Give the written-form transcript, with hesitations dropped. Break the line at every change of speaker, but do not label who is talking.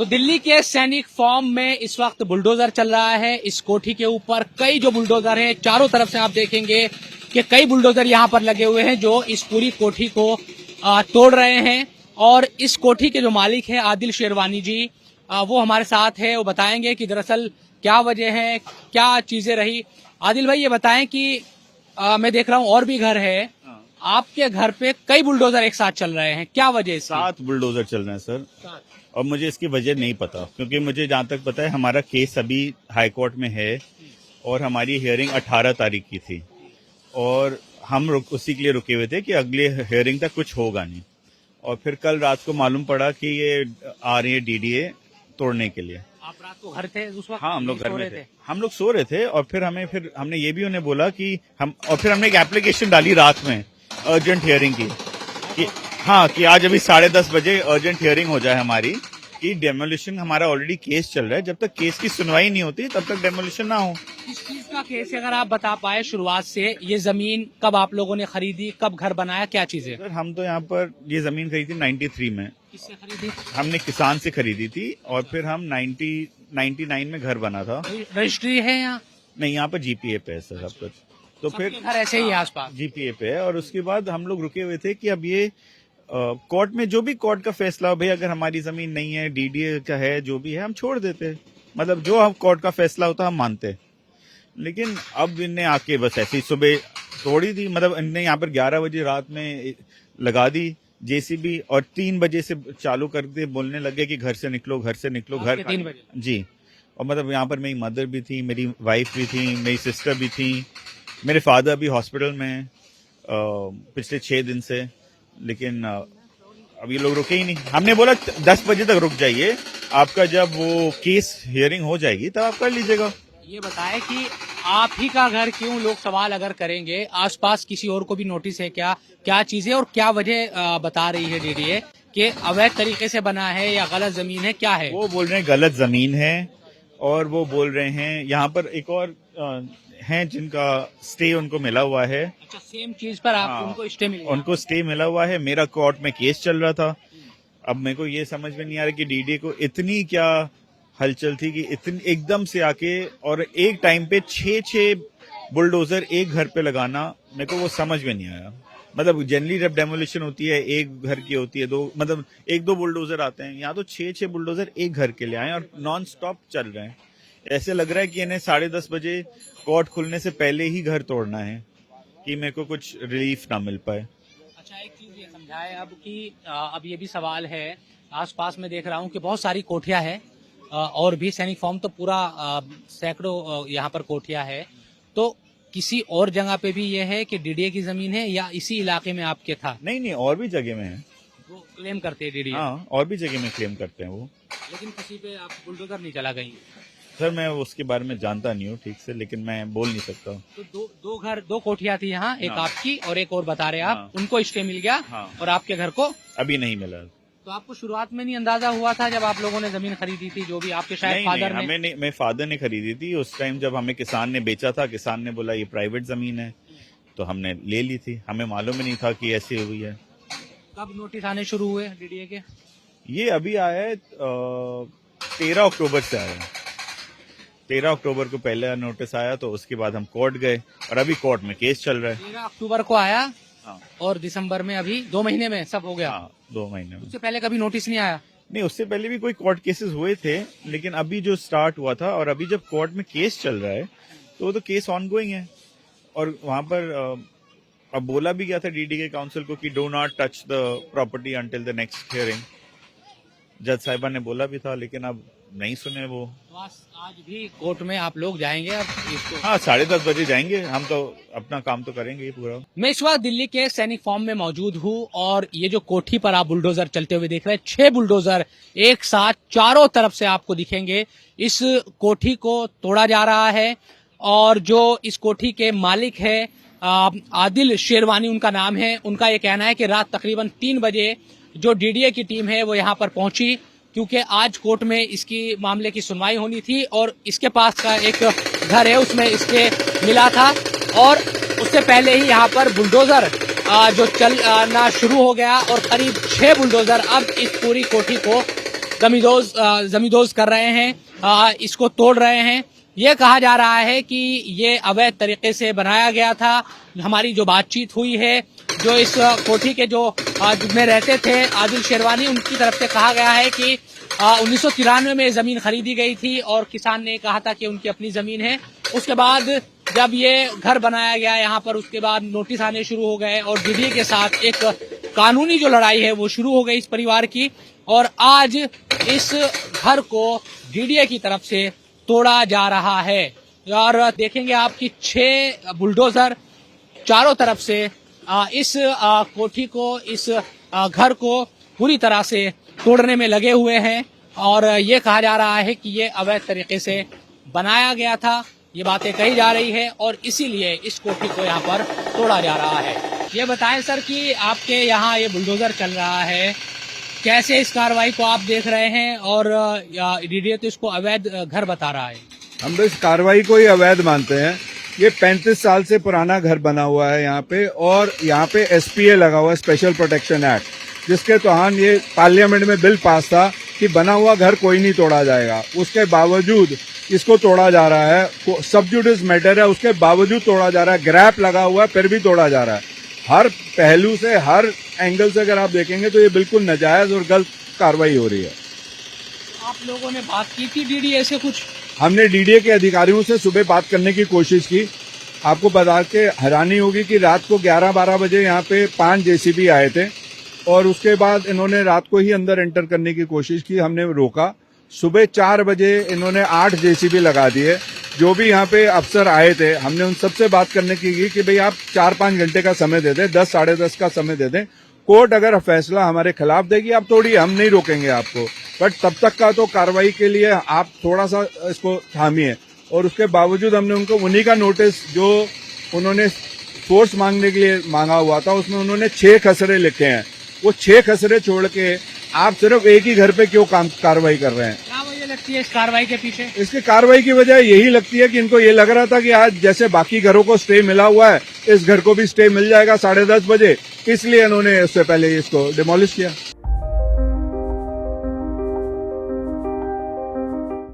तो दिल्ली के सैनिक फॉर्म में इस वक्त बुलडोजर चल रहा है। इस कोठी के ऊपर कई जो बुलडोजर हैं, चारों तरफ से आप देखेंगे कि कई बुलडोजर यहाँ पर लगे हुए हैं जो इस पूरी कोठी को तोड़ रहे हैं। और इस कोठी के जो मालिक है आदिल शेरवानी जी, वो हमारे साथ है। वो बताएंगे कि दरअसल क्या वजह है, क्या चीजें रही। आदिल भाई, ये बताएं कि मैं देख रहा हूँ और भी घर है, आपके घर पे कई बुलडोजर एक साथ चल रहे हैं, क्या वजह है इसकी?
7 बुलडोजर चल रहे हैं सर, और मुझे इसकी वजह नहीं पता, क्योंकि मुझे जहाँ तक पता है हमारा केस अभी हाई कोर्ट में है और हमारी हियरिंग 18 तारीख की थी और हम उसी के लिए रुके हुए थे कि अगले हियरिंग तक कुछ होगा नहीं। और फिर कल रात को मालूम पड़ा कि ये आ रही है डीडीए तोड़ने के लिए।
आप रात को घर थे उस वक्त?
हाँ, हम लोग घर में थे, हम लोग सो रहे थे। और फिर हमने ये भी उन्हें बोला कि फिर हमने एक एप्लीकेशन डाली रात में अर्जेंट हियरिंग की कि हाँ, कि आज अभी 10:30 बजे अर्जेंट हियरिंग हो जाए हमारी, कि डेमोलिशन, हमारा ऑलरेडी केस चल रहा है, जब तक केस की सुनवाई नहीं होती तब तक डेमोलिशन ना हो।
इस चीज का केस अगर आप बता पाए शुरुआत से, ये जमीन कब आप लोगों ने खरीदी, कब घर बनाया, क्या चीजें?
सर, हम तो यहाँ पर ये जमीन खरीदी 93 में।
किससे खरीदी?
हमने किसान से खरीदी थी और फिर हम 99 में घर बना था।
रजिस्ट्री है यहाँ?
नहीं, यहाँ पर जीपीए पे है सर सब कुछ। तो फिर
घर ऐसे ही आसपास
जीपीए पे है। और उसके बाद हम लोग रुके हुए थे कि अब ये कोर्ट में जो भी कोर्ट का फैसला हो, भाई अगर हमारी जमीन नहीं है, डीडीए का है, जो भी है हम छोड़ देते, मतलब जो हम कोर्ट का फैसला होता हम मानते। लेकिन अब इनने आके बस ऐसी सुबह तोड़ी दी, मतलब इनने यहाँ पर 11 बजे रात में लगा दी जेसीबी और 3 बजे से चालू कर दे, बोलने लगे कि घर से निकलो, घर से निकलो, घर
3 बजे
जी। और मतलब यहाँ पर मेरी मदर भी थी, मेरी वाइफ भी थी, मेरी सिस्टर भी थी, मेरे फादर भी हॉस्पिटल में पिछले 6 दिन से। लेकिन अब ये लोग रुके ही नहीं। हमने बोला 10 बजे तक रुक जाइए, आपका जब वो केस हियरिंग हो जाएगी तब आप कर लीजिएगा।
ये बताए कि आप ही का घर क्यों, लोग सवाल अगर करेंगे, आसपास किसी और को भी नोटिस है क्या, क्या चीजें और क्या वजह बता रही है डीडीए कि अवैध तरीके से बना है या गलत जमीन है, क्या है?
वो बोल रहे हैं गलत जमीन है, और वो बोल रहे हैं यहाँ पर एक और हैं जिनका स्टे उनको मिला हुआ है।
अच्छा, सेम चीज पर आप उनको स्टे मिला?
उनको स्टे मिला हुआ है। मेरा कोर्ट में केस चल रहा था। अब मेरे को ये समझ में नहीं आ रहा कि डीडीए को इतनी क्या हलचल थी कि इतनी एकदम से आके और एक टाइम पे 6 बुलडोजर एक घर पे लगाना, मेरे को वो समझ में नहीं आया। मतलब जनरली जब डेमोलिशन होती है एक घर की होती है, दो, मतलब 1-2 बुलडोजर आते हैं, यहाँ तो 6 बुलडोजर एक घर के लिए आए और नॉन स्टॉप चल रहे हैं। ऐसे लग रहा है कि इन्हें 10:30 बजे कोर्ट खुलने से पहले ही घर तोड़ना है कि मेरे को कुछ रिलीफ ना मिल पाए।
अच्छा, एक चीज ये समझाए अब कि अब ये भी सवाल है, आसपास में देख रहा हूँ कि बहुत सारी कोठियां हैं और भी सैनिक फॉर्म तो पूरा सैकड़ों यहाँ पर कोठियां है। तो किसी और जगह पे भी ये है कि डीडीए की जमीन है या इसी इलाके में आपके था?
नहीं, और भी जगह में है।
वो क्लेम करते हैं डीडीए?
हाँ, और भी जगह में क्लेम करते हैं वो।
लेकिन किसी पे आप बुलडोजर नहीं चला गई?
सर, मैं उसके बारे में जानता नहीं हूँ ठीक से, लेकिन मैं बोल नहीं सकता।
तो दो कोठियां थी यहाँ, एक आपकी और एक और बता रहे आप, उनको स्टे मिल गया और आपके घर को
अभी नहीं मिला।
तो आपको शुरुआत में नहीं अंदाजा हुआ था जब आप लोगों ने जमीन खरीदी थी, जो भी आपके शायद फादर ने?
मेरे फादर ने खरीदी थी उस टाइम जब हमें किसान ने बेचा था। किसान ने बोला ये प्राइवेट जमीन है, तो हमने ले ली थी। हमें मालूम ही नहीं था कि ऐसी हुई है।
कब नोटिस आने शुरू हुए डीडीए के?
ये अभी आया है 13 अक्टूबर से आया। 13 अक्टूबर को पहले नोटिस आया, तो उसके बाद हम कोर्ट गए और अभी कोर्ट में केस चल रहा है।
13 अक्टूबर को आया और दिसंबर में, अभी 2 महीने में सब हो गया?
2 महीने में।
उससे पहले कभी नोटिस नहीं आया?
नहीं, उससे पहले भी कोई कोर्ट केसेस हुए थे, लेकिन अभी जो स्टार्ट हुआ था और अभी जब कोर्ट में केस चल रहा है तो वो तो केस ऑन गोइंग है। और वहां पर अब बोला भी गया था डीडी के काउंसिल को कि do not touch the property until the next hearing. जज साहिबा ने बोला भी था, लेकिन अब नहीं सुने वो।
तो आज भी कोर्ट में आप लोग जाएंगे अब इसको?
हाँ, 10:30 बजे जाएंगे। हम तो अपना काम तो करेंगे ही पूरा।
मैं इस वक्त दिल्ली के सैनिक फॉर्म में मौजूद हूँ और ये जो कोठी पर आप बुलडोजर चलते हुए देख रहे हैं, 6 बुलडोजर एक साथ चारों तरफ से आपको दिखेंगे। इस कोठी को तोड़ा जा रहा है और जो इस कोठी के मालिक है आदिल शेरवानी उनका नाम है, उनका ये कहना है कि रात तकरीबन 3 बजे जो डीडीए की टीम है वो यहाँ पर पहुंची, क्योंकि आज कोर्ट में इसकी मामले की सुनवाई होनी थी और इसके पास का एक घर है उसमें इसके मिला था। और उससे पहले ही यहाँ पर बुलडोजर जो चलना शुरू हो गया और करीब 6 बुलडोजर अब इस पूरी कोठी को जमींदोज कर रहे हैं, इसको तोड़ रहे हैं। ये कहा जा रहा है कि ये अवैध तरीके से बनाया गया था। हमारी जो बातचीत हुई है, जो इस कोठी के जो में रहते थे आदिल शेरवानी, उनकी तरफ से कहा गया है कि 1993 में जमीन खरीदी गई थी और किसान ने कहा था कि उनकी अपनी जमीन है। उसके बाद जब ये घर बनाया गया यहाँ पर, उसके बाद नोटिस आने शुरू हो गए और डीडीए के साथ एक कानूनी जो लड़ाई है वो शुरू हो गई इस परिवार की। और आज इस घर को डीडीए की तरफ से तोड़ा जा रहा है। और देखेंगे आप कि 6 बुलडोजर चारों तरफ से इस कोठी को, इस घर को पूरी तरह से तोड़ने में लगे हुए हैं। और ये कहा जा रहा है कि ये अवैध तरीके से बनाया गया था, ये बातें कही जा रही है और इसीलिए इस कोठी को यहाँ पर तोड़ा जा रहा है। ये बताएं सर कि आपके यहाँ ये बुलडोजर चल रहा है, कैसे इस कार्रवाई को आप देख रहे हैं? और डीडीए तो इसको अवैध घर बता रहा है।
हम तो इस कार्रवाई को ही अवैध मानते हैं। ये 35 साल से पुराना घर बना हुआ है यहाँ पे, और यहाँ पे SPA लगा हुआ है, स्पेशल प्रोटेक्शन एक्ट, जिसके तहत ये पार्लियामेंट में बिल पास था कि बना हुआ घर कोई नहीं तोड़ा जाएगा। उसके बावजूद इसको तोड़ा जा रहा है। सब जुडिस मैटर है, उसके बावजूद तोड़ा जा रहा है। ग्रैप लगा हुआ है फिर भी तोड़ा जा रहा है। हर पहलू से, हर एंगल से अगर आप देखेंगे तो ये बिल्कुल नाजायज और गलत कार्रवाई हो रही है।
आप लोगों ने बात की थी डीडीए से कुछ?
हमने डीडीए के अधिकारियों से सुबह बात करने की कोशिश की। आपको बता के हैरानी होगी कि रात को 11-12 बजे यहाँ पे 5 JCB आए थे और उसके बाद इन्होंने रात को ही अंदर एंटर करने की कोशिश की, हमने रोका। सुबह 4 बजे इन्होंने 8 JCB लगा दिए। जो भी यहाँ पे अफसर आए थे, हमने उन सबसे बात करने की कि भाई आप 4-5 घंटे का समय दे दें, 10 साढ़े 10 का समय दे दें। कोर्ट अगर फैसला हमारे खिलाफ देगी, आप तोड़िए, हम नहीं रोकेंगे आपको, बट तब तक का तो कार्रवाई के लिए आप थोड़ा सा इसको थामिए। और उसके बावजूद हमने उनको उन्हीं का नोटिस, जो उन्होंने फोर्स मांगने के लिए मांगा हुआ था, उसमें उन्होंने 6 खसरे लिखे हैं। वो 6 खसरे छोड़ के आप सिर्फ एक ही घर पे क्यों कार्रवाई कर रहे हैं?
क्या वजह लगती है इस कार्रवाई के पीछे?
इसकी कार्रवाई की वजह यही लगती है कि इनको ये लग रहा था कि आज जैसे बाकी घरों को स्टे मिला हुआ है, इस घर को भी स्टे मिल जाएगा 10:30 बजे, इसलिए इन्होंने उससे पहले इसको डिमोलिश किया।